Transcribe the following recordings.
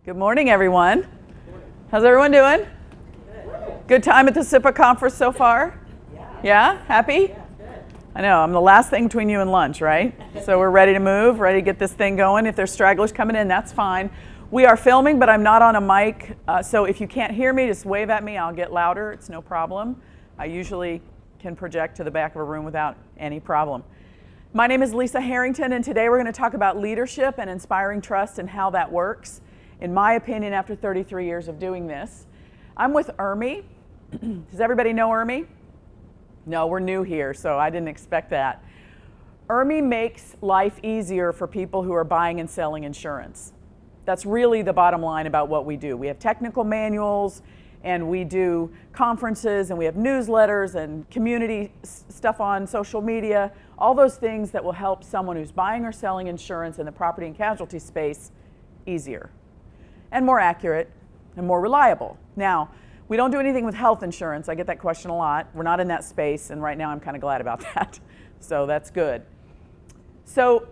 Good morning, everyone. How's everyone doing? Good time at the SIIA conference so far? Yeah? Happy? I know, I'm the last thing between you and lunch, right? So we're ready to move, ready to get this thing going. If there's stragglers coming in, that's fine. We are filming, but I'm not on a mic, so if you can't hear me, just wave at me. I'll get louder. It's no problem. I usually can project to the back of a room without any problem. My name is Lisa Harrington, and today we're going to talk about leadership and inspiring trust and how that works. In my opinion, after 33 years of doing this, I'm with IRMI. Does everybody know IRMI? No, we're new here, so I didn't expect that. IRMI makes life easier for people who are buying and selling insurance. That's really the bottom line about what we do. We have technical manuals, and we do conferences, and we have newsletters and community stuff on social media, all those things that will help someone who's buying or selling insurance in the property and casualty space easier and more accurate and more reliable. Now, we don't do anything with health insurance. I get that question a lot. We're not in that space, and right now I'm kind of glad about that. So that's good. So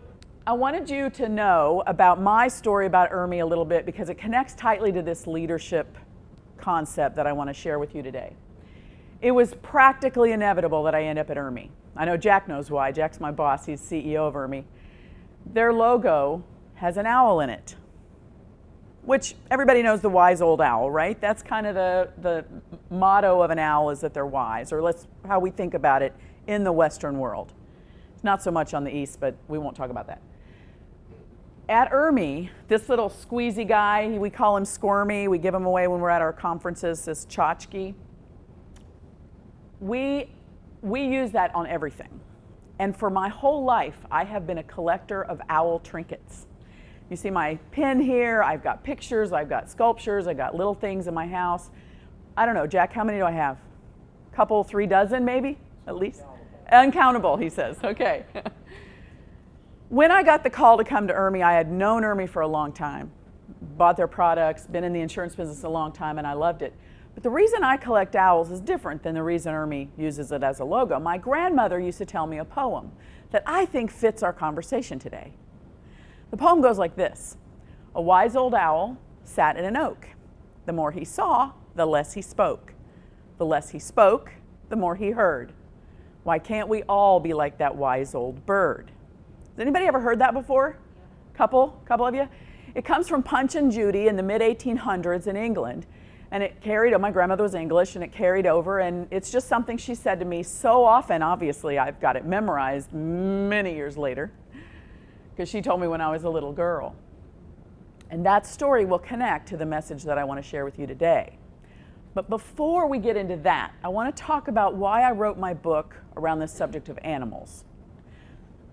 I wanted you to know about my story about IRMI a little bit because it connects tightly to this leadership concept that I want to share with you today. It was practically inevitable that I end up at IRMI. I know Jack knows why. Jack's my boss. He's CEO of IRMI. Their logo has an owl in it, which everybody knows the wise old owl, right? That's kind of the motto of an owl, is that they're wise, or how we think about it in the Western world. It's not so much on the East, but we won't talk about that. At IRMI, this little squeezy guy, we call him Squirmy, we give him away when we're at our conferences, this tchotchke. We use that on everything. And for my whole life, I have been a collector of owl trinkets. You see my pin here, I've got pictures, I've got sculptures, I've got little things in my house. I don't know, Jack, how many do I have? Couple, 3 dozen maybe, at least? Uncountable, he says, okay. When I got the call to come to IRMI, I had known IRMI for a long time, bought their products, been in the insurance business a long time, and I loved it. But the reason I collect owls is different than the reason IRMI uses it as a logo. My grandmother used to tell me a poem that I think fits our conversation today. The poem goes like this: a wise old owl sat in an oak. The more he saw, the less he spoke. The less he spoke, the more he heard. Why can't we all be like that wise old bird? Has anybody ever heard that before? Couple of you? It comes from Punch and Judy in the mid-1800s in England. And it carried, my grandmother was English, and it carried over, and it's just something she said to me so often. Obviously, I've got it memorized many years later, because she told me when I was a little girl. And that story will connect to the message that I want to share with you today. But before we get into that, I want to talk about why I wrote my book around this subject of animals.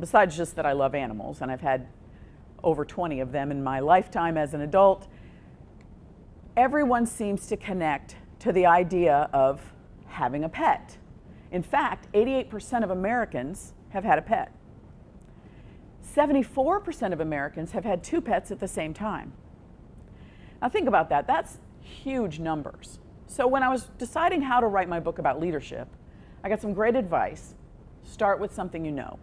Besides just that I love animals, and I've had over 20 of them in my lifetime as an adult, everyone seems to connect to the idea of having a pet. In fact, 88% of Americans have had a pet. 74% of Americans have had 2 pets at the same time. Now think about that. That's huge numbers. So when I was deciding how to write my book about leadership, I got some great advice. Start with something you know.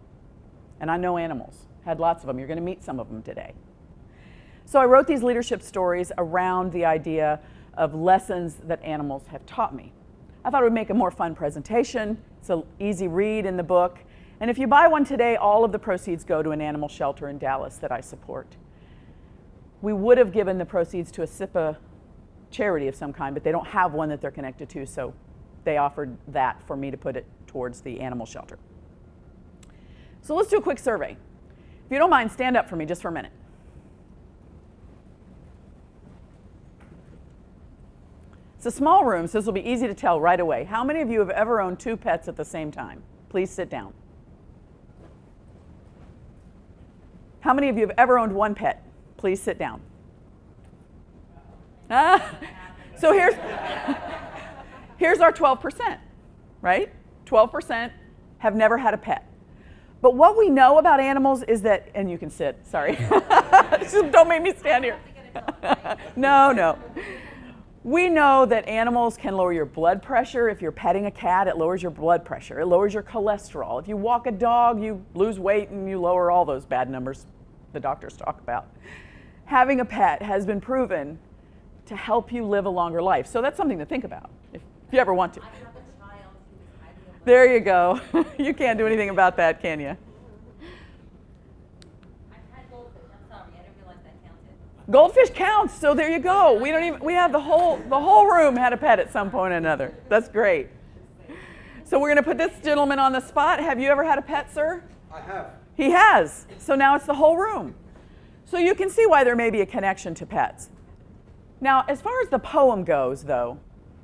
And I know animals. Had lots of them. You're going to meet some of them today. So I wrote these leadership stories around the idea of lessons that animals have taught me. I thought it would make a more fun presentation. It's an easy read in the book. And if you buy one today, all of the proceeds go to an animal shelter in Dallas that I support. We would have given the proceeds to a SIIA charity of some kind, but they don't have one that they're connected to, so they offered that for me to put it towards the animal shelter. So let's do a quick survey. If you don't mind, stand up for me just for a minute. It's a small room, so this will be easy to tell right away. How many of you have ever owned 2 pets at the same time? Please sit down. How many of you have ever owned 1 pet? Please sit down. So here's our 12%, right? 12% have never had a pet. But what we know about animals is that, and you can sit, sorry. Just don't make me stand here. No. We know that animals can lower your blood pressure. If you're petting a cat, it lowers your blood pressure. It lowers your cholesterol. If you walk a dog, you lose weight and you lower all those bad numbers the doctors talk about. having a pet has been proven to help you live a longer life. So that's something to think about if you ever want to. I have a child who is highly allergic. There you go. You can't do anything about that, can you? I've had goldfish. I'm sorry, I didn't realize that counted. Goldfish counts, so there you go. We have the whole room had a pet at some point or another. That's great. So we're going to put this gentleman on the spot. Have you ever had a pet, sir? I have. He has. So now it's the whole room. So you can see why there may be a connection to pets. Now, as far as the poem goes, though,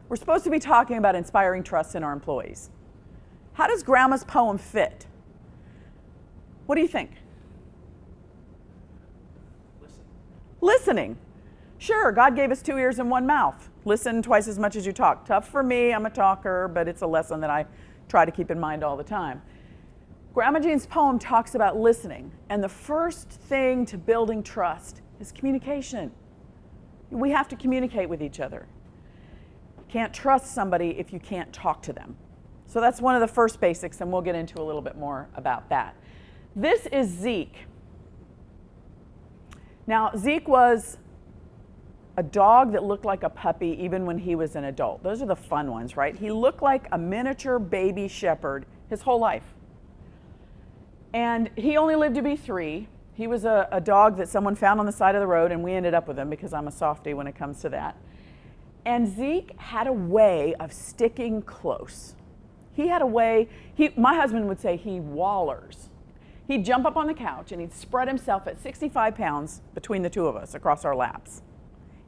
we're supposed to be talking about inspiring trust in our employees. How does Grandma's poem fit? What do you think? Listening. Sure, God gave us 2 ears and 1 mouth. Listen twice as much as you talk. Tough for me, I'm a talker, but it's a lesson that I try to keep in mind all the time. Grandma Jean's poem talks about listening, and the first thing to building trust is communication. We have to communicate with each other. You can't trust somebody if you can't talk to them. So that's one of the first basics, and we'll get into a little bit more about that. This is Zeke. Now, Zeke was a dog that looked like a puppy even when he was an adult. Those are the fun ones, right? He looked like a miniature baby shepherd his whole life. And he only lived to be 3. He was a dog that someone found on the side of the road, and we ended up with him because I'm a softie when it comes to that. And Zeke had a way of sticking close. He had a way, my husband would say he wallers. He'd jump up on the couch and he'd spread himself at 65 pounds between the two of us across our laps.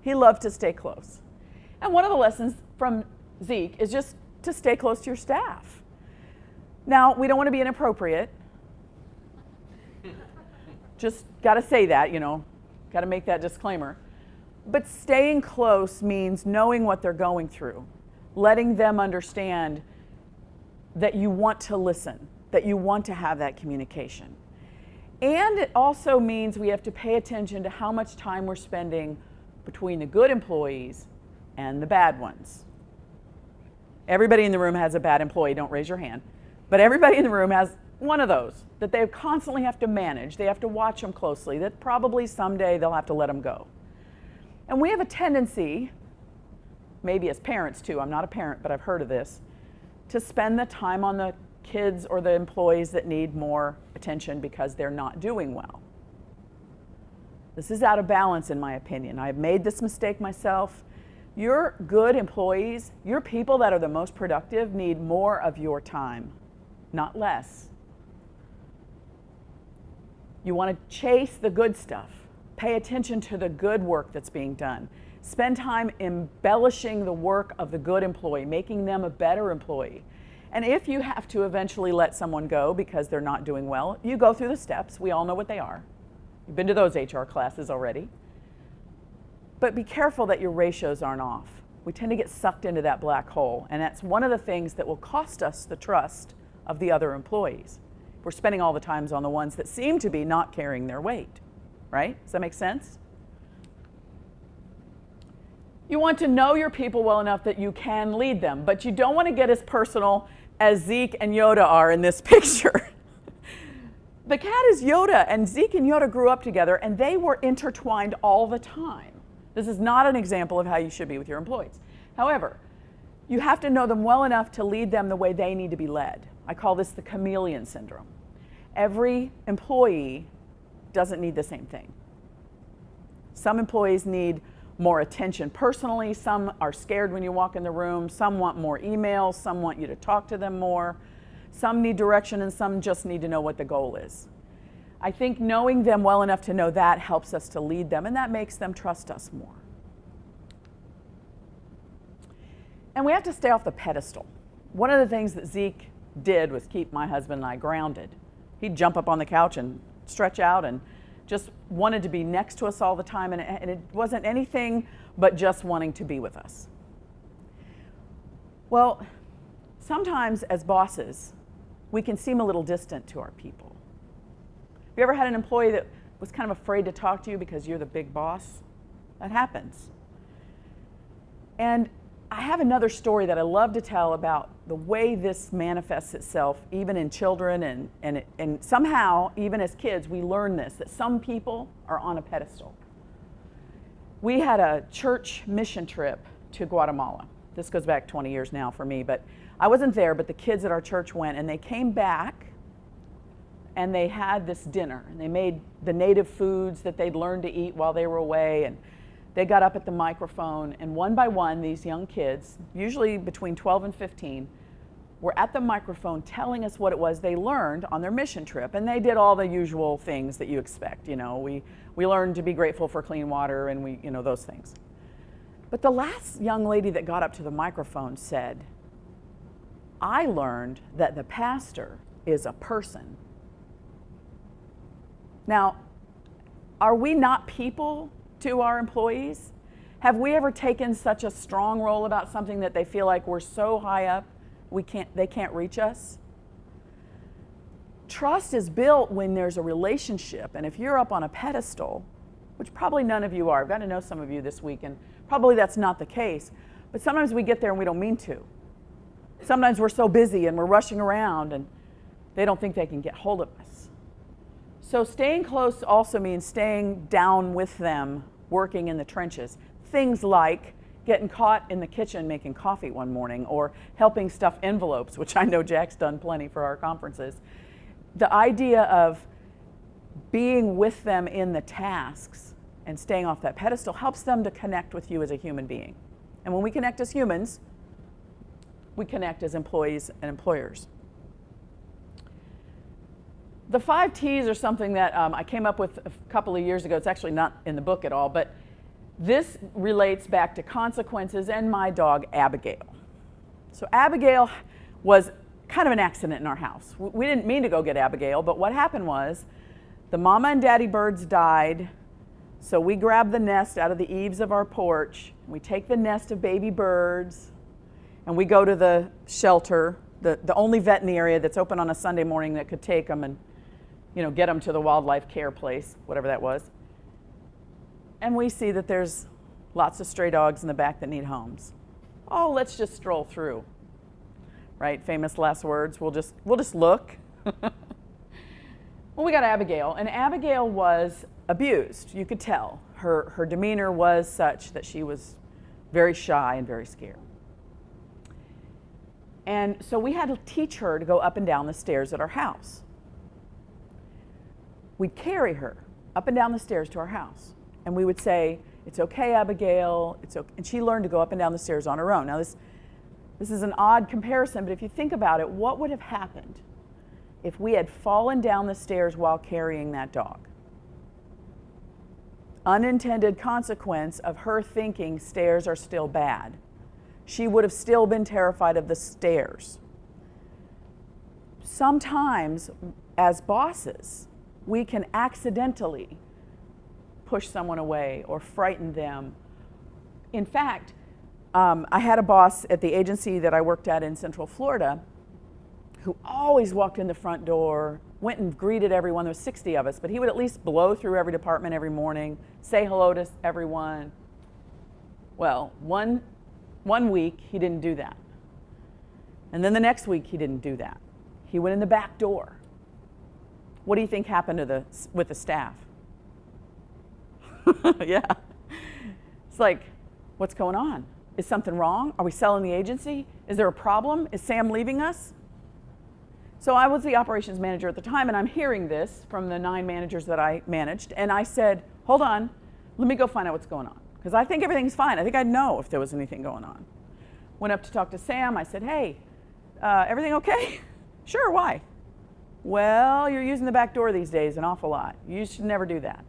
He loved to stay close. And one of the lessons from Zeke is just to stay close to your staff. Now, we don't want to be inappropriate. Just got to say that, got to make that disclaimer. But staying close means knowing what they're going through, letting them understand that you want to listen, that you want to have that communication. And it also means we have to pay attention to how much time we're spending between the good employees and the bad ones. Everybody in the room has a bad employee, don't raise your hand, but everybody in the room has one of those that they constantly have to manage. They have to watch them closely, that probably someday they'll have to let them go. And we have a tendency, maybe as parents too, I'm not a parent, but I've heard of this, to spend the time on the kids or the employees that need more attention because they're not doing well. This is out of balance in my opinion. I've made this mistake myself. Your good employees, your people that are the most productive need more of your time, not less. You want to chase the good stuff. Pay attention to the good work that's being done. Spend time embellishing the work of the good employee, making them a better employee. And if you have to eventually let someone go because they're not doing well, you go through the steps. We all know what they are. You've been to those HR classes already. But be careful that your ratios aren't off. We tend to get sucked into that black hole, and that's one of the things that will cost us the trust of the other employees. We're spending all the times on the ones that seem to be not carrying their weight, right? Does that make sense? You want to know your people well enough that you can lead them, but you don't want to get as personal as Zeke and Yoda are in this picture. The cat is Yoda, and Zeke and Yoda grew up together, and they were intertwined all the time. This is not an example of how you should be with your employees. However, you have to know them well enough to lead them the way they need to be led. I call this the chameleon syndrome. Every employee doesn't need the same thing. Some employees need more attention personally, some are scared when you walk in the room, some want more emails, some want you to talk to them more, some need direction, and some just need to know what the goal is. I think knowing them well enough to know that helps us to lead them, and that makes them trust us more. And we have to stay off the pedestal. One of the things that Zeke did was keep my husband and I grounded. He'd jump up on the couch and stretch out and just wanted to be next to us all the time, and it wasn't anything but just wanting to be with us. Well, sometimes as bosses, we can seem a little distant to our people. Have you ever had an employee that was kind of afraid to talk to you because you're the big boss? That happens. And I have another story that I love to tell about the way this manifests itself even in children and somehow even as kids we learn this, that some people are on a pedestal. We had a church mission trip to Guatemala. This goes back 20 years now for me, but I wasn't there, but the kids at our church went, and they came back and they had this dinner, and they made the native foods that they'd learned to eat while they were away, and they got up at the microphone, and one by one, these young kids, usually between 12 and 15, were at the microphone telling us what it was they learned on their mission trip. And they did all the usual things that you expect. You know, we learned to be grateful for clean water, and those things. But the last young lady that got up to the microphone said, "I learned that the pastor is a person." Now, are we not people to our employees? Have we ever taken such a strong role about something that they feel like we're so high up they can't reach us? Trust is built when there's a relationship, and if you're up on a pedestal, which probably none of you are, I've got to know some of you this week, and probably that's not the case, but sometimes we get there and we don't mean to. Sometimes we're so busy and we're rushing around and they don't think they can get hold of us. So staying close also means staying down with them, working in the trenches. Things like getting caught in the kitchen making coffee one morning, or helping stuff envelopes, which I know Jack's done plenty for our conferences. The idea of being with them in the tasks and staying off that pedestal helps them to connect with you as a human being. And when we connect as humans, we connect as employees and employers. The 5 T's are something that I came up with a couple of years ago. It's actually not in the book at all, but this relates back to consequences and my dog, Abigail. So Abigail was kind of an accident in our house. We didn't mean to go get Abigail, but what happened was the mama and daddy birds died, so we grabbed the nest out of the eaves of our porch. We take the nest of baby birds, and we go to the shelter, the only vet in the area that's open on a Sunday morning that could take them and get them to the wildlife care place, whatever that was. And we see that there's lots of stray dogs in the back that need homes. Oh, let's just stroll through. Right? Famous last words. We'll just look. Well, we got Abigail, and Abigail was abused. You could tell. Her demeanor was such that she was very shy and very scared. And so we had to teach her to go up and down the stairs at our house. We'd carry her up and down the stairs to our house. And we would say, "It's okay, Abigail, it's okay." And she learned to go up and down the stairs on her own. Now this is an odd comparison, but if you think about it, what would have happened if we had fallen down the stairs while carrying that dog? Unintended consequence of her thinking stairs are still bad. She would have still been terrified of the stairs. Sometimes, as bosses, we can accidentally push someone away or frighten them. In fact, I had a boss at the agency that I worked at in Central Florida who always walked in the front door, went and greeted everyone. There was 60 of us, but he would at least blow through every department every morning, say hello to everyone. Well, one week he didn't do that. And then the next week he didn't do that. He went in the back door. What do you think happened with the staff? Yeah. It's like, what's going on? Is something wrong? Are we selling the agency? Is there a problem? Is Sam leaving us? So I was the operations manager at the time, and I'm hearing this from the 9 managers that I managed, and I said, hold on, let me go find out what's going on, because I think everything's fine. I think I'd know if there was anything going on. Went up to talk to Sam. I said, hey, everything okay? Sure, why? Well, you're using the back door these days an awful lot. You should never do that.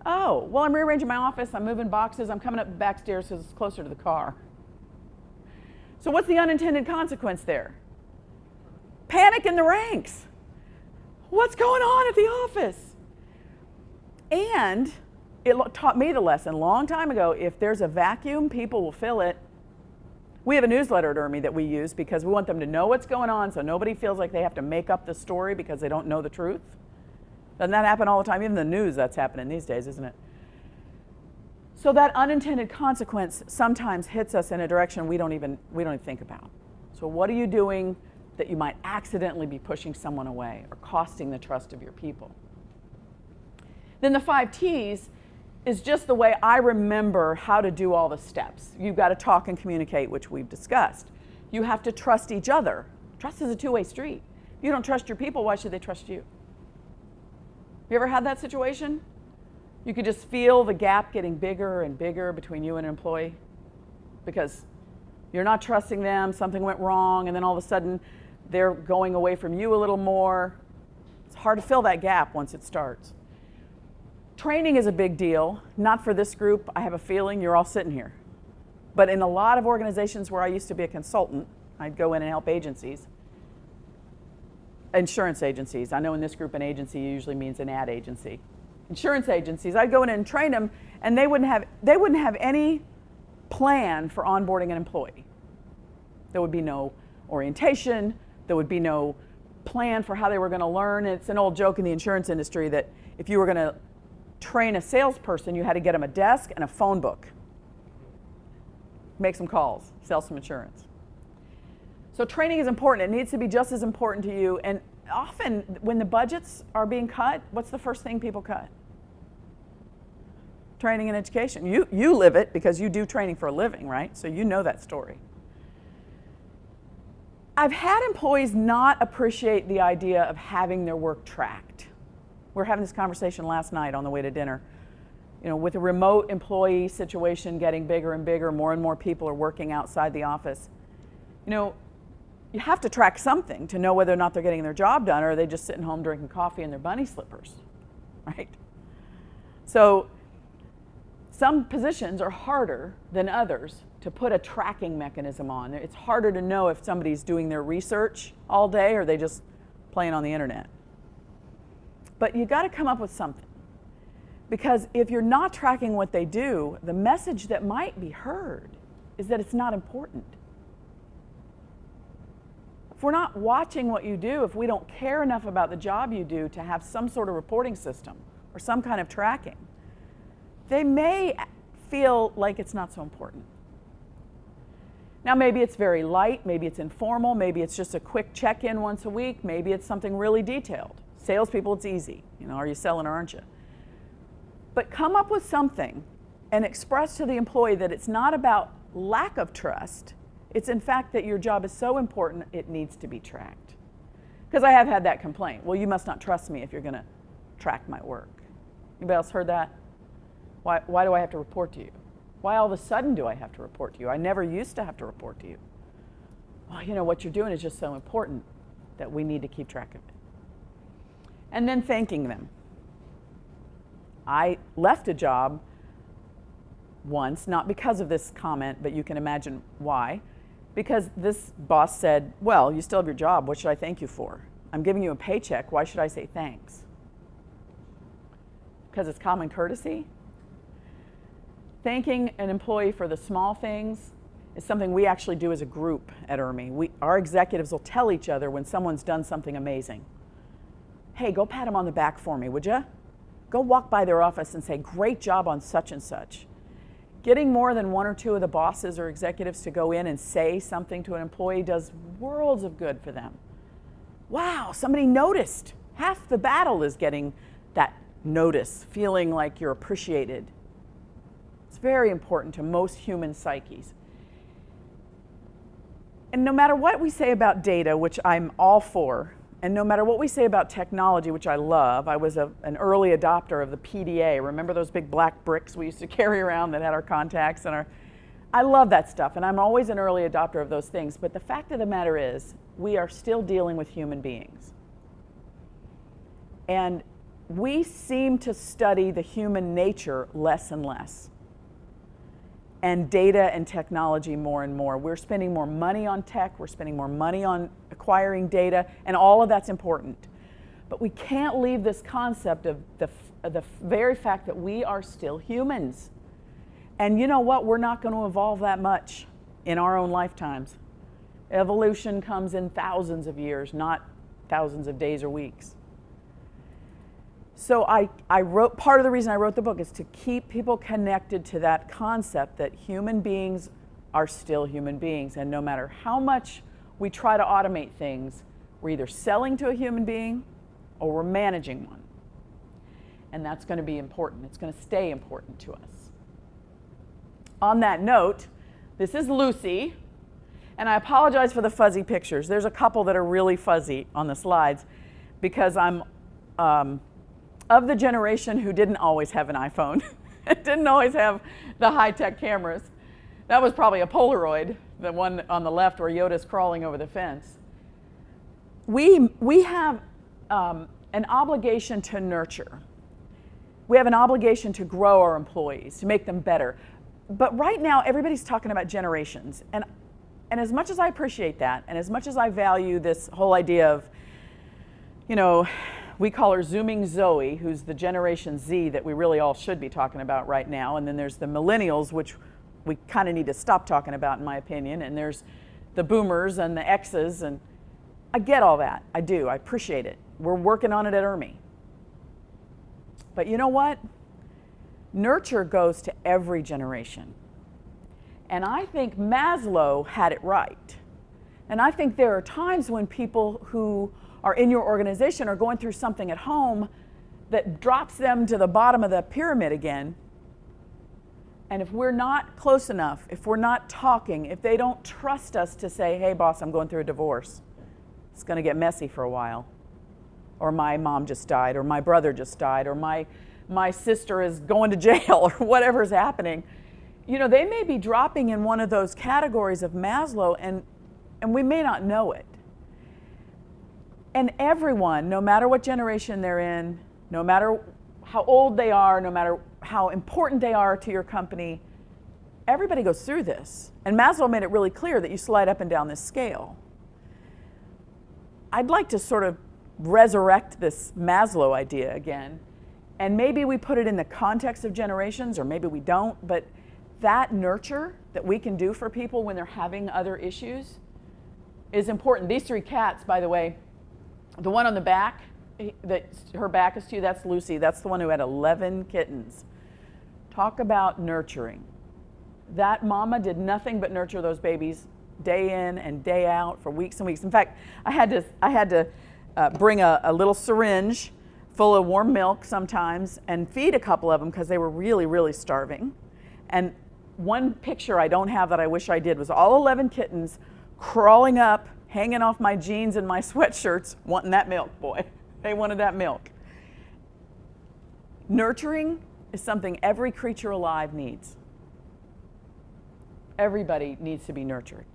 Oh, well, I'm rearranging my office. I'm moving boxes. I'm coming up the back stairs because it's closer to the car. So what's the unintended consequence there? Panic in the ranks. What's going on at the office? And it taught me the lesson a long time ago. If there's a vacuum, people will fill it. We have a newsletter at ERMI that we use because we want them to know what's going on so nobody feels like they have to make up the story because they don't know the truth. Doesn't that happen all the time? Even the news, that's happening these days, isn't it? So that unintended consequence sometimes hits us in a direction we don't even think about. So what are you doing that you might accidentally be pushing someone away or costing the trust of your people? Then the 5 T's is just the way I remember how to do all the steps. You've got to talk and communicate, which we've discussed. You have to trust each other. Trust is a two-way street. If you don't trust your people, why should they trust you? You ever had that situation? You could just feel the gap getting bigger and bigger between you and an employee because you're not trusting them, something went wrong, and then all of a sudden they're going away from you a little more. It's hard to fill that gap once it starts. Training is a big deal. Not for this group. I have a feeling you're all sitting here. But in a lot of organizations where I used to be a consultant, I'd go in and help agencies. Insurance agencies. I know in this group an agency usually means an ad agency. Insurance agencies, I'd go in and train them, and they wouldn't have any plan for onboarding an employee. There would be no orientation. There would be no plan for how they were going to learn. It's an old joke in the insurance industry that if you were going to train a salesperson, you had to get them a desk and a phone book. Make some calls, sell some insurance. So training is important. It needs to be just as important to you. And often when the budgets are being cut, what's the first thing people cut? Training and education. You live it because you do training for a living, right? So you know that story. I've had employees not appreciate the idea of having their work tracked. We were having this conversation last night on the way to dinner. You know, with a remote employee situation getting bigger and bigger, more and more people are working outside the office. You know, you have to track something to know whether or not they're getting their job done, or are they just sitting home drinking coffee in their bunny slippers, right? So some positions are harder than others to put a tracking mechanism on. It's harder to know if somebody's doing their research all day or they just playing on the internet. But you got to come up with something. Because if you're not tracking what they do, the message that might be heard is that it's not important. If we're not watching what you do, if we don't care enough about the job you do to have some sort of reporting system or some kind of tracking, they may feel like it's not so important. Now maybe it's very light, maybe it's informal, maybe it's just a quick check-in once a week, maybe it's something really detailed. Salespeople, it's easy. You know, are you selling or aren't you? But come up with something and express to the employee that it's not about lack of trust. It's in fact that your job is so important it needs to be tracked. Because I have had that complaint. Well, you must not trust me if you're going to track my work. Anybody else heard that? Why do I have to report to you? Why all of a sudden do I have to report to you? I never used to have to report to you. Well, you know, what you're doing is just so important that we need to keep track of it. And then thanking them. I left a job once, not because of this comment, but you can imagine why. Because this boss said, well, you still have your job. What should I thank you for? I'm giving you a paycheck. Why should I say thanks? Because it's common courtesy? Thanking an employee for the small things is something we actually do as a group at IRMI. Our executives will tell each other when someone's done something amazing. Hey, go pat them on the back for me, would you? Go walk by their office and say, great job on such and such. Getting more than one or two of the bosses or executives to go in and say something to an employee does worlds of good for them. Wow, somebody noticed. Half the battle is getting that notice, feeling like you're appreciated. It's very important to most human psyches. And no matter what we say about data, which I'm all for, and no matter what we say about technology, which I love, I was an early adopter of the PDA. Remember those big black bricks we used to carry around that had our contacts and I love that stuff, and I'm always an early adopter of those things. But the fact of the matter is, we are still dealing with human beings. And we seem to study the human nature less and less. And data and technology more and more. We're spending more money on tech, we're spending more money on acquiring data, and all of that's important. But we can't leave this concept of the very fact that we are still humans. And you know what? We're not going to evolve that much in our own lifetimes. Evolution comes in thousands of years, not thousands of days or weeks. So I wrote, part of the reason I wrote the book is to keep people connected to that concept that human beings are still human beings. And no matter how much we try to automate things, we're either selling to a human being or we're managing one. And that's going to be important. It's going to stay important to us. On that note, this is Lucy. And I apologize for the fuzzy pictures. There's a couple that are really fuzzy on the slides because I'm of the generation who didn't always have an iPhone. Didn't always have the high-tech cameras. That was probably a Polaroid, the one on the left where Yoda's crawling over the fence. We have an obligation to nurture. We have an obligation to grow our employees, to make them better. But right now, everybody's talking about generations. And as much as I appreciate that, and as much as I value this whole idea of, you know, we call her Zooming Zoe, who's the Generation Z that we really all should be talking about right now. And then there's the millennials, which we kind of need to stop talking about, in my opinion. And there's the boomers and the X's. And I get all that. I do. I appreciate it. We're working on it at IRMI. But you know what? Nurture goes to every generation. And I think Maslow had it right. And I think there are times when people who are in your organization are going through something at home that drops them to the bottom of the pyramid again. And if we're not close enough, if we're not talking, if they don't trust us to say, hey boss, I'm going through a divorce, it's going to get messy for a while. Or my mom just died, or my brother just died, or my sister is going to jail, or whatever's happening. You know, they may be dropping in one of those categories of Maslow, and we may not know it. And everyone, no matter what generation they're in, no matter how old they are, no matter how important they are to your company, everybody goes through this. And Maslow made it really clear that you slide up and down this scale. I'd like to sort of resurrect this Maslow idea again. And maybe we put it in the context of generations, or maybe we don't, but that nurture that we can do for people when they're having other issues is important. These three cats, by the way, the one on the back, that her back is to you, that's Lucy. That's the one who had 11 kittens. Talk about nurturing. That mama did nothing but nurture those babies day in and day out for weeks and weeks. In fact, I had to bring a little syringe full of warm milk sometimes and feed a couple of them because they were really, really starving. And one picture I don't have that I wish I did was all 11 kittens crawling up, hanging off my jeans and my sweatshirts, wanting that milk, boy. They wanted that milk. Nurturing is something every creature alive needs. Everybody needs to be nurtured.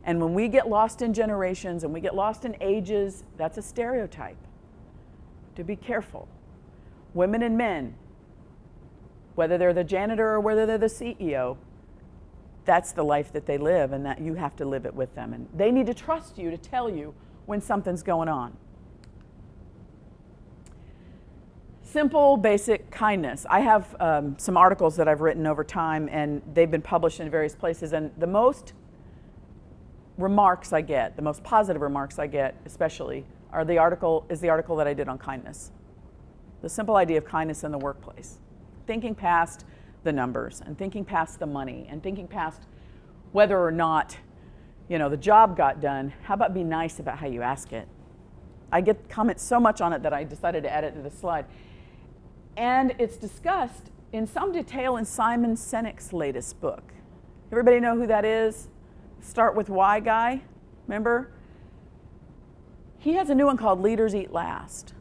And when we get lost in generations and we get lost in ages, that's a stereotype. To be careful. Women and men, whether they're the janitor or whether they're the CEO, that's the life that they live, and that you have to live it with them. And they need to trust you to tell you when something's going on. Simple, basic kindness. I have some articles that I've written over time, and they've been published in various places. And the most remarks I get, the most positive remarks I get, especially, are the article that I did on kindness. The simple idea of kindness in the workplace. Thinking past the numbers and thinking past the money and thinking past whether or not, you know, the job got done. How about be nice about how you ask it? I get comments so much on it that I decided to add it to the slide. And it's discussed in some detail in Simon Sinek's latest book. Everybody know who that is? Start with Why guy, remember? He has a new one called Leaders Eat Last.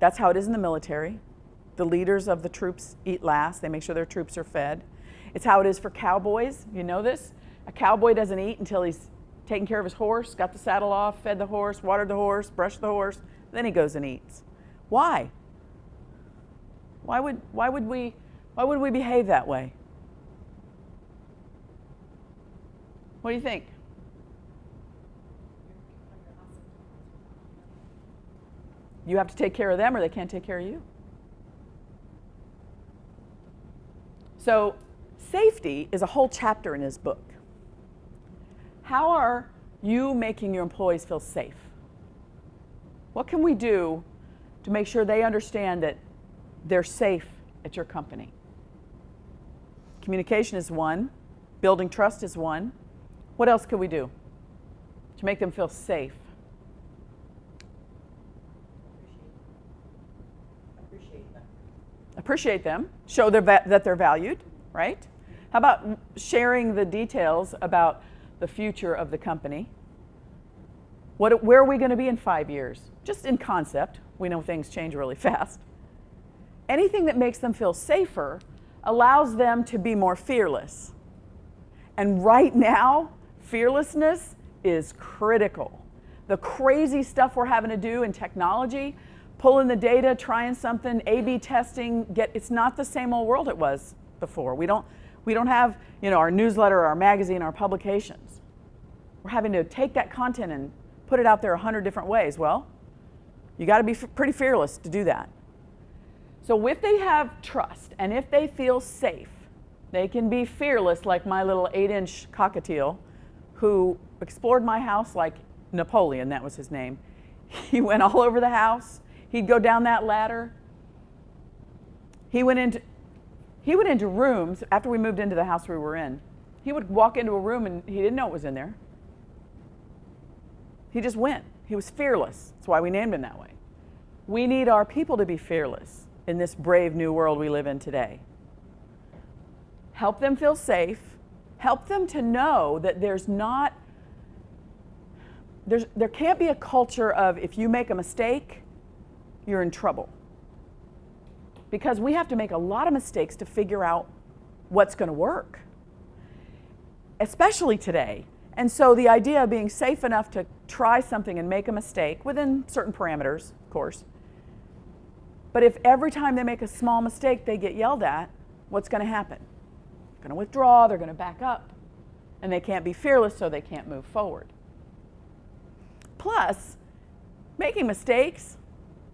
That's how it is in the military. The leaders of the troops eat last. They make sure their troops are fed. It's how it is for cowboys. You know this? A cowboy doesn't eat until he's taken care of his horse, got the saddle off, fed the horse, watered the horse, brushed the horse, then he goes and eats. Why? Why would we behave that way? What do you think? You have to take care of them or they can't take care of you. So safety is a whole chapter in his book. How are you making your employees feel safe? What can we do to make sure they understand that they're safe at your company? Communication is one. Building trust is one. What else could we do to make them feel safe? appreciate them, show that they're valued, right? How about sharing the details about the future of the company? Where are we going to be in 5 years? Just in concept. We know things change really fast. Anything that makes them feel safer allows them to be more fearless. And right now, fearlessness is critical. The crazy stuff we're having to do in technology, pulling the data, trying something, A/B testing, it's not the same old world it was before. We don't have, our newsletter, our magazine, our publications. We're having to take that content and put it out there 100 different ways. Well, you got to be pretty fearless to do that. So if they have trust and if they feel safe, they can be fearless like my little 8-inch cockatiel who explored my house like Napoleon, that was his name. He went all over the house. He'd go down that ladder. He went into rooms after we moved into the house we were in. He would walk into a room and he didn't know what was in there. He just went. He was fearless. That's why we named him that way. We need our people to be fearless in this brave new world we live in today. Help them feel safe. Help them to know that there can't be a culture of if you make a mistake, you're in trouble. Because we have to make a lot of mistakes to figure out what's going to work, especially today. And so the idea of being safe enough to try something and make a mistake within certain parameters, of course. But if every time they make a small mistake they get yelled at, what's going to happen? They're going to withdraw, they're going to back up, and they can't be fearless, so they can't move forward. Plus, making mistakes,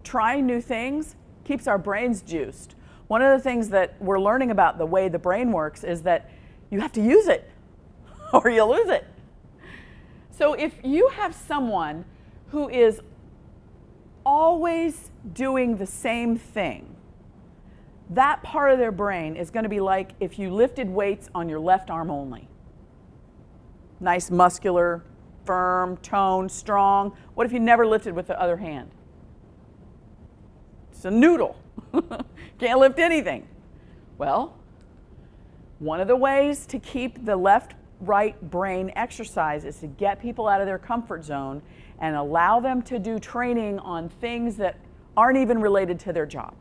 trying new things, keeps our brains juiced. One of the things that we're learning about the way the brain works is that you have to use it or you'll lose it. So if you have someone who is always doing the same thing, that part of their brain is going to be like if you lifted weights on your left arm only. Nice, muscular, firm, toned, strong. What if you never lifted with the other hand? It's a noodle. Can't lift anything. Well, one of the ways to keep the left-right brain exercise is to get people out of their comfort zone and allow them to do training on things that aren't even related to their job.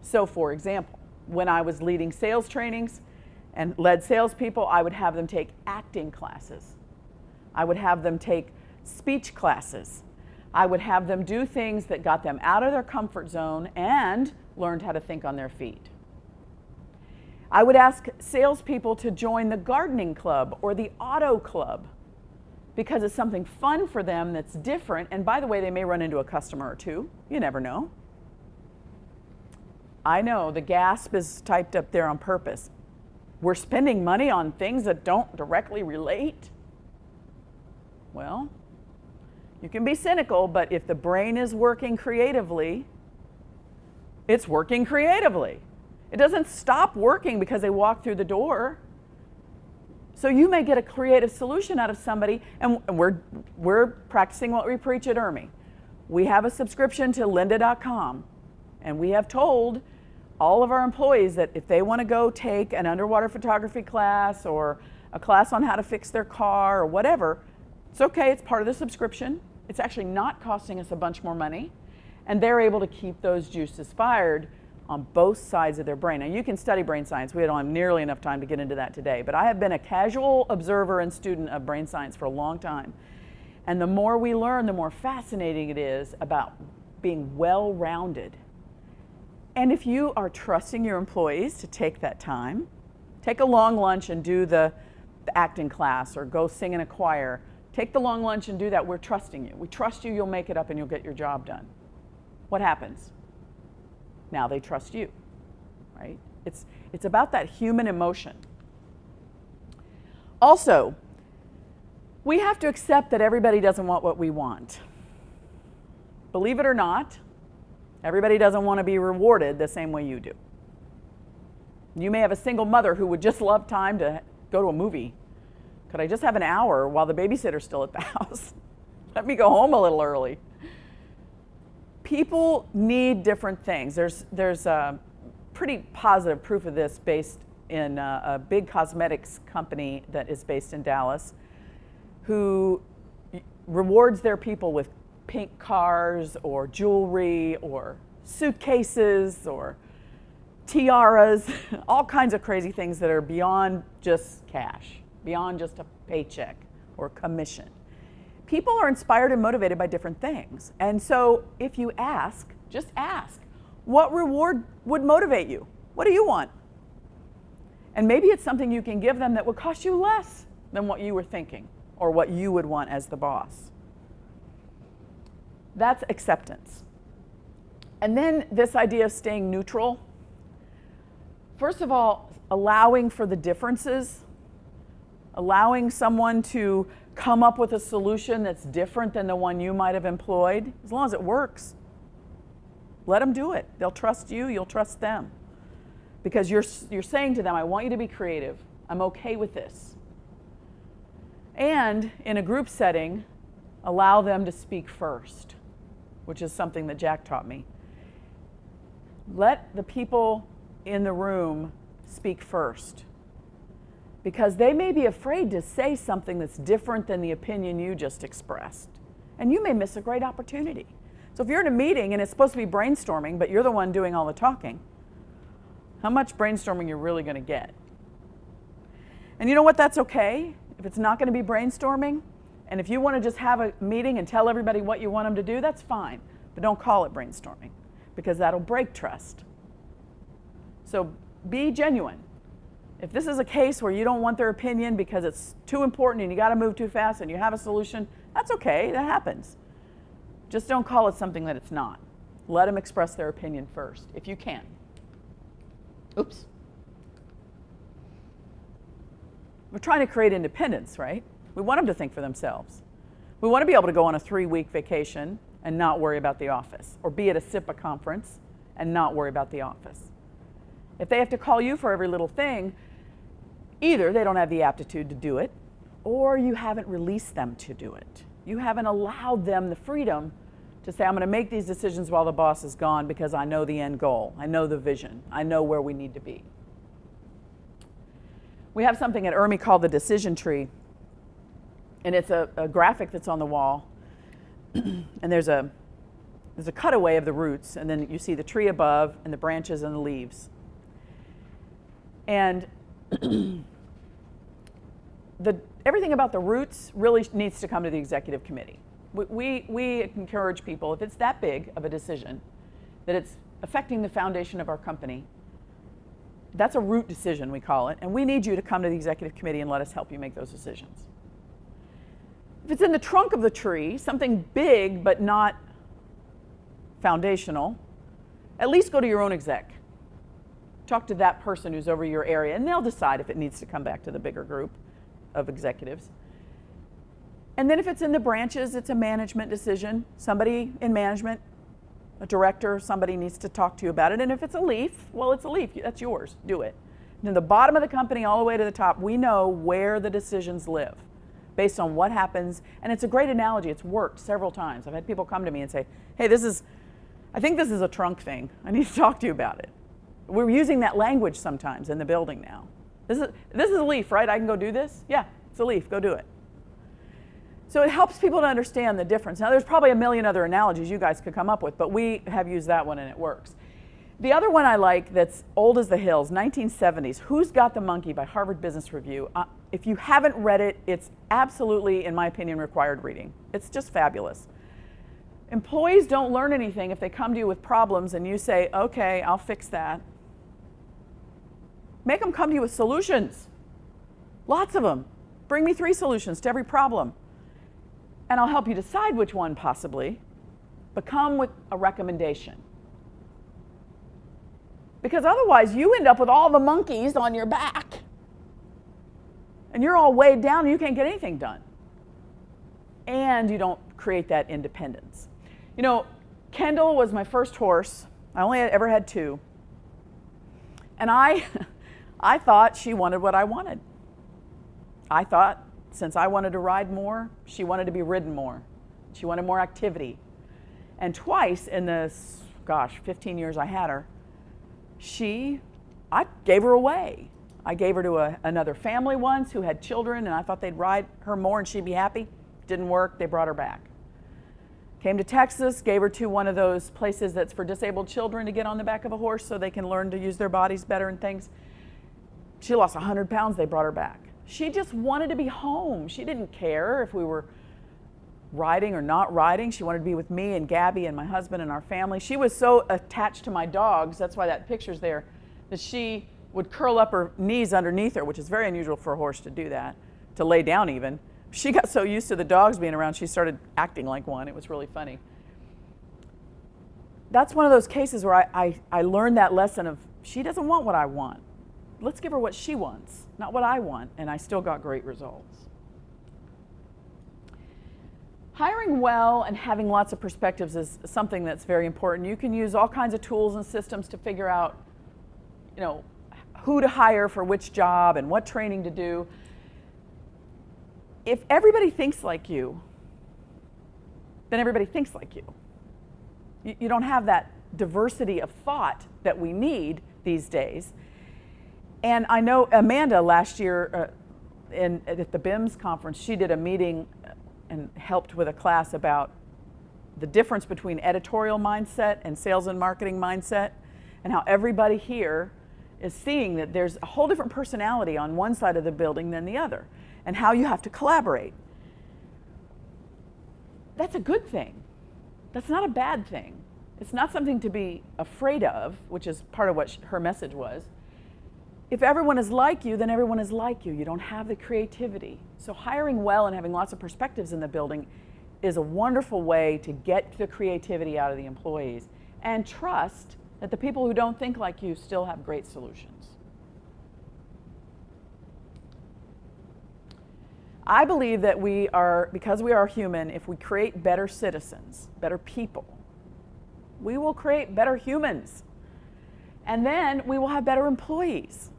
So for example, when I was leading sales trainings and led salespeople, I would have them take acting classes. I would have them take speech classes. I would have them do things that got them out of their comfort zone and learned how to think on their feet. I would ask salespeople to join the gardening club or the auto club because it's something fun for them that's different. And by the way, they may run into a customer or two. You never know. I know the gasp is typed up there on purpose. We're spending money on things that don't directly relate. Well, you can be cynical, but if the brain is working creatively, it's working creatively. It doesn't stop working because they walk through the door. So you may get a creative solution out of somebody, and we're practicing what we preach at ERMI. We have a subscription to lynda.com, and we have told all of our employees that if they want to go take an underwater photography class or a class on how to fix their car or whatever, it's okay, it's part of the subscription. It's actually not costing us a bunch more money, and they're able to keep those juices fired on both sides of their brain. Now you can study brain science. We don't have nearly enough time to get into that today, but I have been a casual observer and student of brain science for a long time. And the more we learn, the more fascinating it is about being well-rounded. And if you are trusting your employees to take that time, take a long lunch and do the acting class or go sing in a choir, take the long lunch and do that. We're trusting you. We trust you, you'll make it up and you'll get your job done. What happens? Now they trust you, right? It's about that human emotion. Also, we have to accept that everybody doesn't want what we want. Believe it or not, everybody doesn't want to be rewarded the same way you do. You may have a single mother who would just love time to go to a movie. Could I just have an hour while the babysitter's still at the house? Let me go home a little early. People need different things. There's pretty positive proof of this based in a big cosmetics company that is based in Dallas, who rewards their people with pink cars or jewelry or suitcases or tiaras, all kinds of crazy things that are beyond just cash, beyond just a paycheck or commission. People are inspired and motivated by different things. And so if you ask, just ask, what reward would motivate you? What do you want? And maybe it's something you can give them that would cost you less than what you were thinking or what you would want as the boss. That's acceptance. And then this idea of staying neutral. First of all, allowing for the differences, allowing someone to come up with a solution that's different than the one you might have employed, as long as it works. Let them do it. They'll trust you, you'll trust them. Because you're saying to them, I want you to be creative. I'm okay with this. And in a group setting, allow them to speak first, which is something that Jack taught me. Let the people in the room speak first. Because they may be afraid to say something that's different than the opinion you just expressed. And you may miss a great opportunity. So if you're in a meeting and it's supposed to be brainstorming, but you're the one doing all the talking, how much brainstorming you're really going to get? And you know what? That's okay. If it's not going to be brainstorming, and if you want to just have a meeting and tell everybody what you want them to do, that's fine. But don't call it brainstorming, because that'll break trust. So be genuine. If this is a case where you don't want their opinion because it's too important and you got to move too fast and you have a solution, that's okay, that happens. Just don't call it something that it's not. Let them express their opinion first, if you can. Oops. We're trying to create independence, right? We want them to think for themselves. We want to be able to go on a 3-week vacation and not worry about the office, or be at a SIIA conference and not worry about the office. If they have to call you for every little thing, either they don't have the aptitude to do it, or you haven't released them to do it. You haven't allowed them the freedom to say, I'm going to make these decisions while the boss is gone because I know the end goal. I know the vision. I know where we need to be. We have something at ERMI called the decision tree. And it's a graphic that's on the wall. And there's a cutaway of the roots. And then you see the tree above and the branches and the leaves. And everything about the roots really needs to come to the executive committee. We encourage people, if it's that big of a decision, that it's affecting the foundation of our company, that's a root decision, we call it, and we need you to come to the executive committee and let us help you make those decisions. If it's in the trunk of the tree, something big but not foundational, at least go to your own exec. Talk to that person who's over your area, and they'll decide if it needs to come back to the bigger group of executives. And then if it's in the branches, it's a management decision. Somebody in management, a director, somebody needs to talk to you about it. And if it's a leaf, well, it's a leaf. That's yours. Do it. And then the bottom of the company all the way to the top, we know where the decisions live based on what happens. And it's a great analogy. It's worked several times. I've had people come to me and say, hey, I think this is a trunk thing. I need to talk to you about it. We're using that language sometimes in the building now. This is a leaf, right? I can go do this? Yeah, it's a leaf. Go do it. So it helps people to understand the difference. Now, there's probably a million other analogies you guys could come up with, but we have used that one and it works. The other one I like that's old as the hills, 1970s, Who's Got the Monkey by Harvard Business Review. If you haven't read it, it's absolutely, in my opinion, required reading. It's just fabulous. Employees don't learn anything if they come to you with problems and you say, okay, I'll fix that. Make them come to you with solutions. Lots of them. Bring me 3 solutions to every problem. And I'll help you decide which one possibly, but come with a recommendation. Because otherwise you end up with all the monkeys on your back. And you're all weighed down and you can't get anything done. And you don't create that independence. You know, Kendall was my first horse. I only ever had 2. And I thought she wanted what I wanted. I thought since I wanted to ride more, she wanted to be ridden more. She wanted more activity. And twice in the, 15 years I had her, I gave her away. I gave her to another family once who had children, and I thought they'd ride her more and she'd be happy. Didn't work, they brought her back. Came to Texas, gave her to one of those places that's for disabled children to get on the back of a horse so they can learn to use their bodies better and things. She lost 100 pounds, they brought her back. She just wanted to be home. She didn't care if we were riding or not riding. She wanted to be with me and Gabby and my husband and our family. She was so attached to my dogs, that's why that picture's there, that she would curl up her knees underneath her, which is very unusual for a horse to do that, to lay down even. She got so used to the dogs being around, she started acting like one. It was really funny. That's one of those cases where I learned that lesson of, she doesn't want what I want. Let's give her what she wants, not what I want, and I still got great results. Hiring well and having lots of perspectives is something that's very important. You can use all kinds of tools and systems to figure out, who to hire for which job and what training to do. If everybody thinks like you, then everybody thinks like you. You don't have that diversity of thought that we need these days. And I know Amanda last year at the BIMS conference, she did a meeting and helped with a class about the difference between editorial mindset and sales and marketing mindset, and how everybody here is seeing that there's a whole different personality on one side of the building than the other, and how you have to collaborate. That's a good thing. That's not a bad thing. It's not something to be afraid of, which is part of what her message was. If everyone is like you, then everyone is like you. You don't have the creativity. So hiring well and having lots of perspectives in the building is a wonderful way to get the creativity out of the employees, and trust that the people who don't think like you still have great solutions. I believe that because we are human, if we create better citizens, better people, we will create better humans. And then we will have better employees.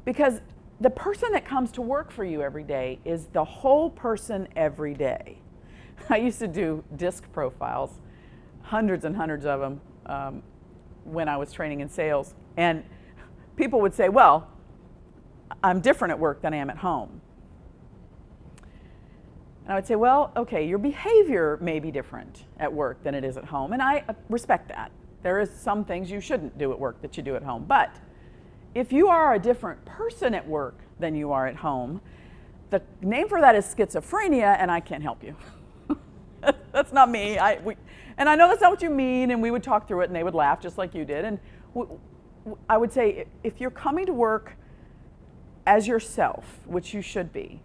Because the person that comes to work for you every day is the whole person every day. I used to do disc profiles, hundreds and hundreds of them, when I was training in sales. And people would say, well, I'm different at work than I am at home. And I would say, well, okay, your behavior may be different at work than it is at home. And I respect that. There is some things you shouldn't do at work that you do at home. But if you are a different person at work than you are at home, the name for that is schizophrenia, and I can't help you. That's not me. And I know that's not what you mean, and we would talk through it, and they would laugh just like you did. And I would say, if you're coming to work as yourself, which you should be,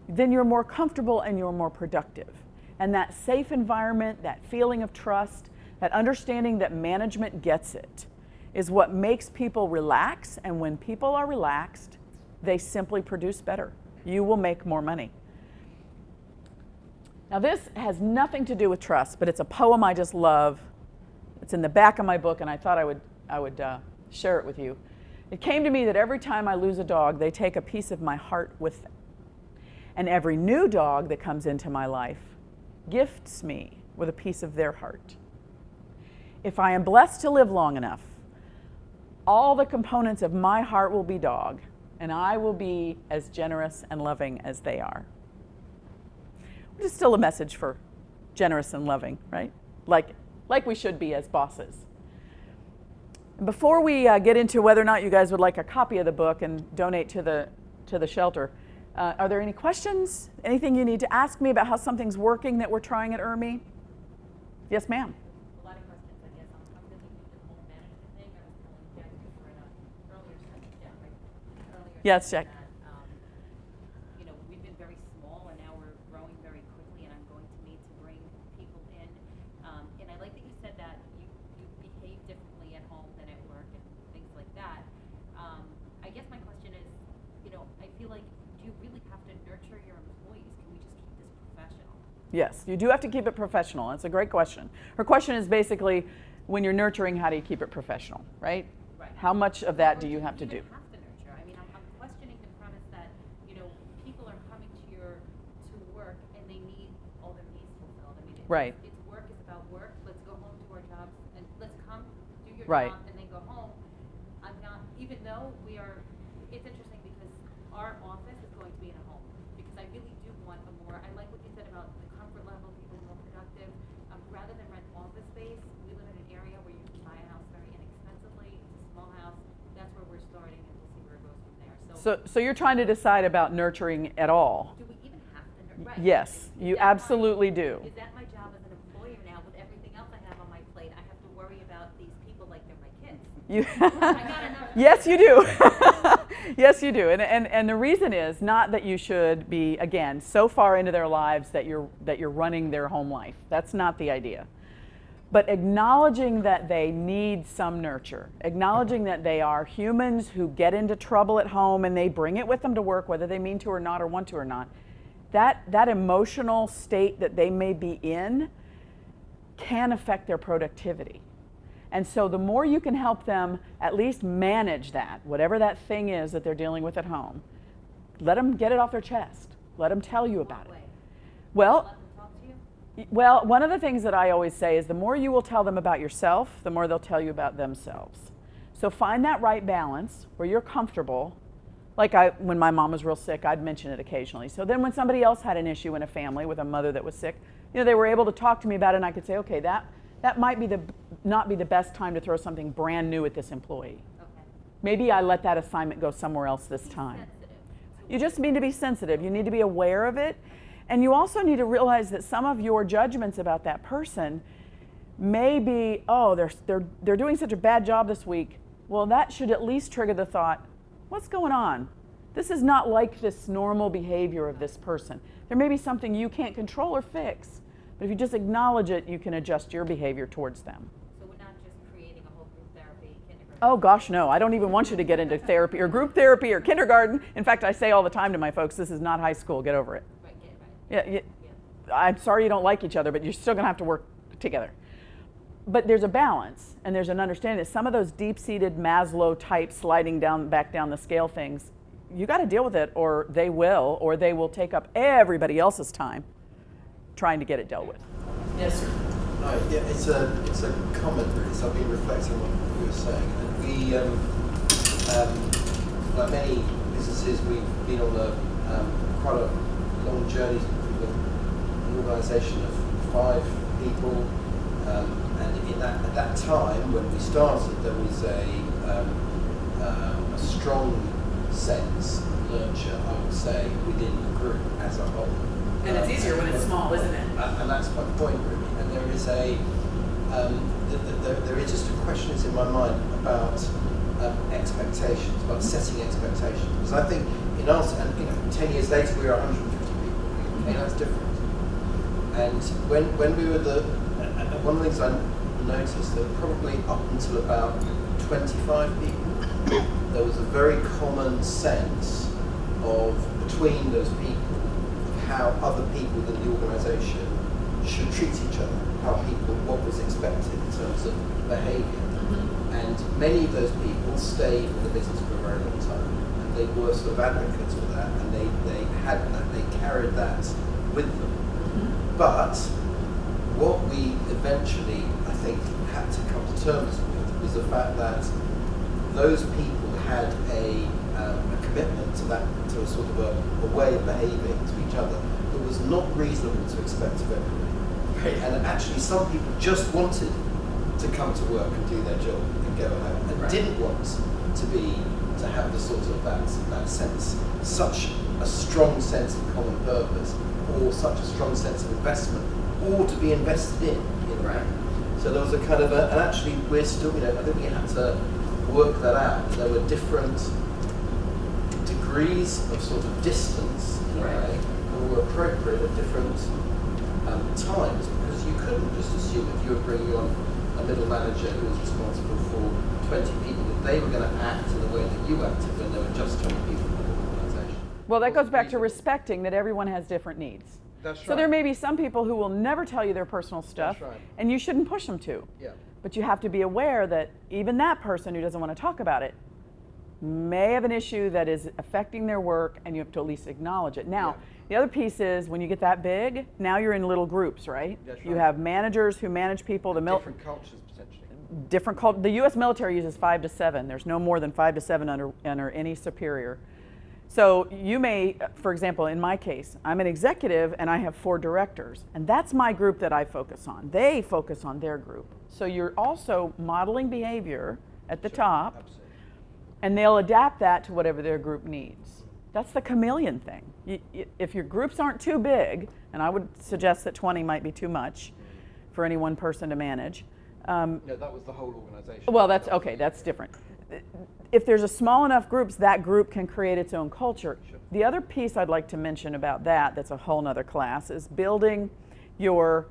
then you're more comfortable and you're more productive. And that safe environment, that feeling of trust, that understanding that management gets it, is what makes people relax. And when people are relaxed, they simply produce better. You will make more money. Now, this has nothing to do with trust, but it's a poem I just love. It's in the back of my book, and I thought I would share it with you. It came to me that every time I lose a dog, they take a piece of my heart with them. And every new dog that comes into my life gifts me with a piece of their heart. If I am blessed to live long enough, all the components of my heart will be dog, and I will be as generous and loving as they are. Which is still a message for generous and loving, right? Like we should be as bosses. And before we get into whether or not you guys would like a copy of the book and donate to the shelter, are there any questions? Anything you need to ask me about how something's working that we're trying at ERMI? Yes, ma'am. A lot of questions, I guess. I'm really new to the whole management thing. I was telling Jack before in an earlier session, Yes, Jack. that, we've been very small, and now we're growing very quickly, and I'm going to need to bring people in. And I like that you said that you behave differently at home than at work and things like that. I guess my question is, I feel like, do you really have to nurture your employees? Can we just keep this professional? Yes, you do have to keep it professional. That's a great question. Her question is basically, when you're nurturing, how do you keep it professional, right? Right. How much of that do you have to do? Have to nurture. I mean, I'm questioning the premise that, people are coming to work and they need all their needs fulfilled. I mean, Right. It's work is about work. Right. and then go home. I'm not, even though it's interesting because our office is going to be in a home. Because I really do want I like what you said about the comfort level, people more productive. Rather than rent office space, we live in an area where you can buy a house very inexpensively. It's a small house. That's where we're starting, and we'll see where it goes from there. So you're trying to decide about nurturing at all? Do we even have to nurture? Right. Yes, you absolutely do. Is that my job as an employer now? With everything else I have on my plate, I have to worry about these people like they're my kids. Yes, you do. Yes, you do. And the reason is not that you should be, again, so far into their lives that you're running their home life. That's not the idea. But acknowledging that they need some nurture, acknowledging that they are humans who get into trouble at home and they bring it with them to work, whether they mean to or not or want to or not, that emotional state that they may be in can affect their productivity. And so the more you can help them at least manage that, whatever that thing is that they're dealing with at home, let them get it off their chest. Let them tell you about it. Well, Let them talk to you? well, one of the things that I always say is the more you will tell them about yourself, the more they'll tell you about themselves. So find that right balance where you're comfortable. Like when my mom was real sick, I'd mention it occasionally. So then when somebody else had an issue in a family with a mother that was sick, they were able to talk to me about it, and I could say, okay, that might be not be the best time to throw something brand new at this employee. Okay. Maybe I let that assignment go somewhere else this time. You just need to be sensitive. You need to be aware of it. And you also need to realize that some of your judgments about that person may be, oh, they're doing such a bad job this week. Well, that should at least trigger the thought, what's going on? This is not like this normal behavior of this person. There may be something you can't control or fix. But if you just acknowledge it, you can adjust your behavior towards them. So we're not just creating a whole group therapy kindergarten. Oh gosh, no. I don't even want you to get into therapy or group therapy or kindergarten. In fact, I say all the time to my folks, this is not high school. Get over it. Right, yeah, right. Yeah. I'm sorry you don't like each other, but you're still going to have to work together. But there's a balance, and there's an understanding that some of those deep-seated Maslow type sliding back down the scale things, you got to deal with it, or they will take up everybody else's time trying to get it dealt with. Yes, sir. Right, yeah, it's a comment really. So I've been reflecting on what you were saying. And we, like many businesses, we've been on quite a long journey with an organisation of 5 people. And at that time, when we started, there was a strong sense of nurture, I would say, within the group as a whole. And it's easier when it's small, isn't it? And that's my point, really. And there is there is just a question that's in my mind about expectations, about setting expectations. Because I think in us, and 10 years later, we are 150 people. Okay, that's different. And when we were one of the things I noticed that probably up until about 25 people, there was a very common sense of between those people how other people in the organisation should treat each other, what was expected in terms of behaviour. Mm-hmm. And many of those people stayed in the business for a very long time, and they were sort of advocates for that, and they had that, they carried that with them. Mm-hmm. But what we eventually, I think, had to come to terms with was the fact that those people had a commitment to a sort of a way of behaving to each other that was not reasonable to expect of everybody. Right. And actually some people just wanted to come to work and do their job and go home, and didn't want to have the sort of that sense, such a strong sense of common purpose, or such a strong sense of investment, or to be invested in. Right. So there was a kind of and actually we're still, I think we had to work that out. There were different degrees of sort of distance, that were appropriate at different times, because you couldn't just assume if you were bringing on a middle manager who was responsible for 20 people that they were going to act in the way that you acted when there were just 20 people in the organisation. Well, that goes back to respecting that everyone has different needs. That's right. So there may be some people who will never tell you their personal stuff, That's right. and you shouldn't push them to. Yeah. But you have to be aware that even that person who doesn't want to talk about it may have an issue that is affecting their work, and you have to at least acknowledge it. Now, the other piece is when you get that big, now you're in little groups, right? That's You right. have managers who manage people. Different cultures, potentially. the U.S. military uses 5 to 7. There's no more than 5 to 7 under any superior. So you may, for example, in my case, I'm an executive and I have 4 directors, and that's my group that I focus on. They focus on their group. So you're also modeling behavior at the top, Absolutely. and they'll adapt that to whatever their group needs. That's the chameleon thing. If your groups aren't too big, and I would suggest that 20 might be too much for any one person to manage. No, that was the whole organization. Well, that's different. If there's a small enough groups, that group can create its own culture. Sure. The other piece I'd like to mention about that's a whole nother class, is building your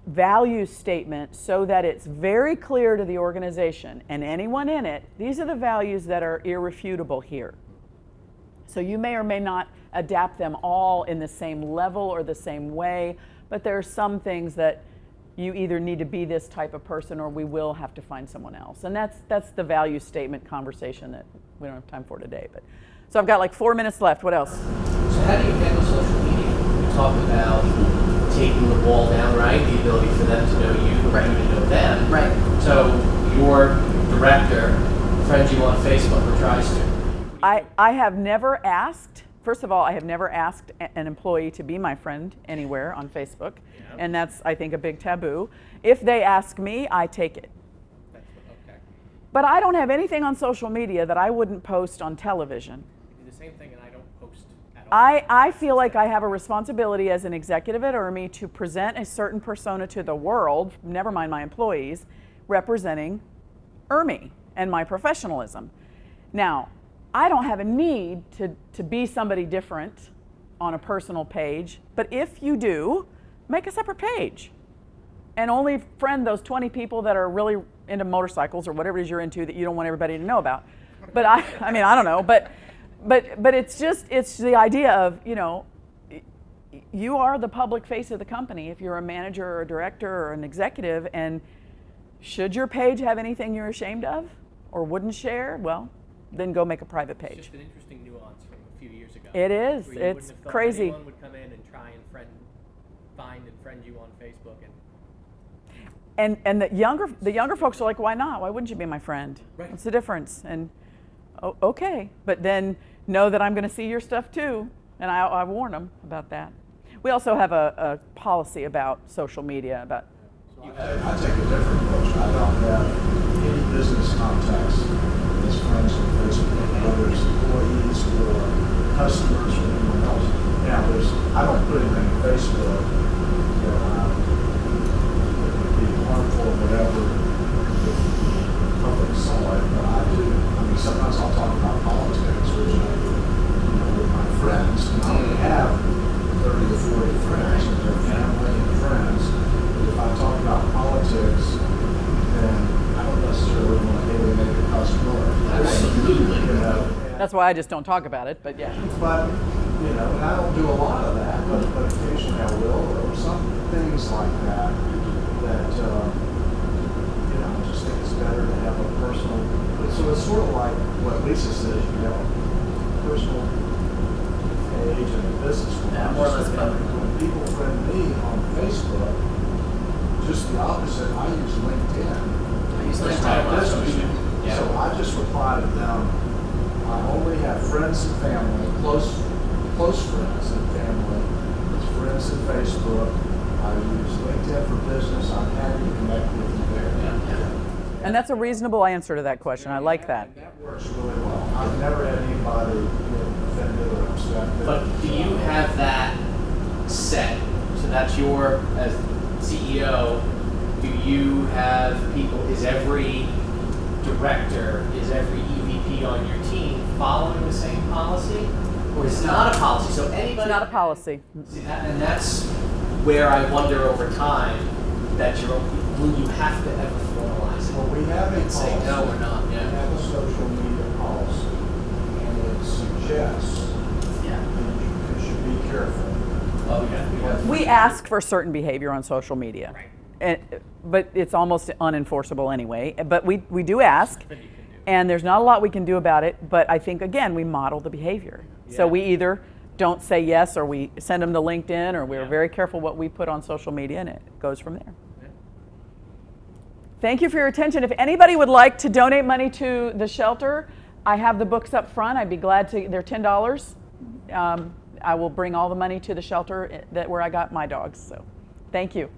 value statement so that it's very clear to the organization and anyone in it, these are the values that are irrefutable here. So you may or may not adapt them all in the same level or the same way, but there are some things that you either need to be this type of person or we will have to find someone else. And that's the value statement conversation that we don't have time for today. But so I've got like 4 minutes left. What else? So how do you handle social media? You talk about taking the wall down, right? The ability for them to know you, right? You to know them. Right. So your director friends you on Facebook or tries to. I have never asked, first of all, I have never asked an employee to be my friend anywhere on Facebook. Yeah. And that's, I think, a big taboo. If they ask me, I take it. Okay. But I don't have anything on social media that I wouldn't post on television. I do the same thing and I don't post at all. I feel like I have a responsibility as an executive at IRMI to present a certain persona to the world, never mind my employees, representing IRMI and my professionalism. Now, I don't have a need to be somebody different on a personal page, but if you do, make a separate page and only friend those 20 people that are really into motorcycles or whatever it is you're into that you don't want everybody to know about. But I mean, I don't know, but it's the idea of, you are the public face of the company if you're a manager or a director or an executive, and should your page have anything you're ashamed of or wouldn't share, well, then go make a private It's page. just an interesting nuance from a few years ago. It is. Where you wouldn't It's have thought crazy. Anyone would come in and try and find and friend you on Facebook And the younger folks are like, why not? Why wouldn't you be my friend? Right. What's the difference? And okay, but then know that I'm going to see your stuff too, and I warn them about that. We also have a policy about social media. About I take a different approach. I don't have any business contacts as friends on Facebook, whether it's employees or customers or anyone else. Now, I don't put anything on Facebook that would be harmful or whatever if the public saw it, but I do. I mean, sometimes I'll talk about politics, which I do, with my friends, and I only have 30 or 40 friends, and they're family and friends. If I talk about politics, then I don't necessarily want to alienate the customer. Absolutely. that's why I just don't talk about it. But yeah. But, and I don't do a lot of that, but occasionally I will, or some things like that, I just think it's better to have a personal, so it's sort of like what Lisa says, you have a personal page and a business one. Yeah, more or less covered. When people friend me on Facebook, just the opposite, I use LinkedIn. I use That's LinkedIn my on business. social media. Yeah. So I just reply to them. I only have friends and family, close friends and family, friends in Facebook. I use LinkedIn for business. I'm happy to connect with you there. And that's a reasonable answer to that question. I like that. And that works really well. I've never had anybody offended or upset. But do you have that set? So that's your, as CEO, do you have people, is every director, is every EVP on your team following the same policy? Or is it not a policy? So anybody. It's not a policy. See that, and that's where I wonder over time that will you have to ever formalize it? Well, we have a And say policy. no or not, We yeah. have a social media policy, and it suggests Yeah. that you should be careful. Well, we have. We ask for certain behavior on social media. Right. But it's almost unenforceable anyway. But we do ask, Nothing you can do. and there's not a lot we can do about it. But I think, again, we model the behavior. So Yeah. we either don't say yes, or we send them to LinkedIn, or we're Yeah. very careful what we put on social media, and it goes from there. Yeah. Thank you for your attention. If anybody would like to donate money to the shelter, I have the books up front. I'd be glad to. They're $10. I will bring all the money to the shelter where I got my dogs. So, thank you.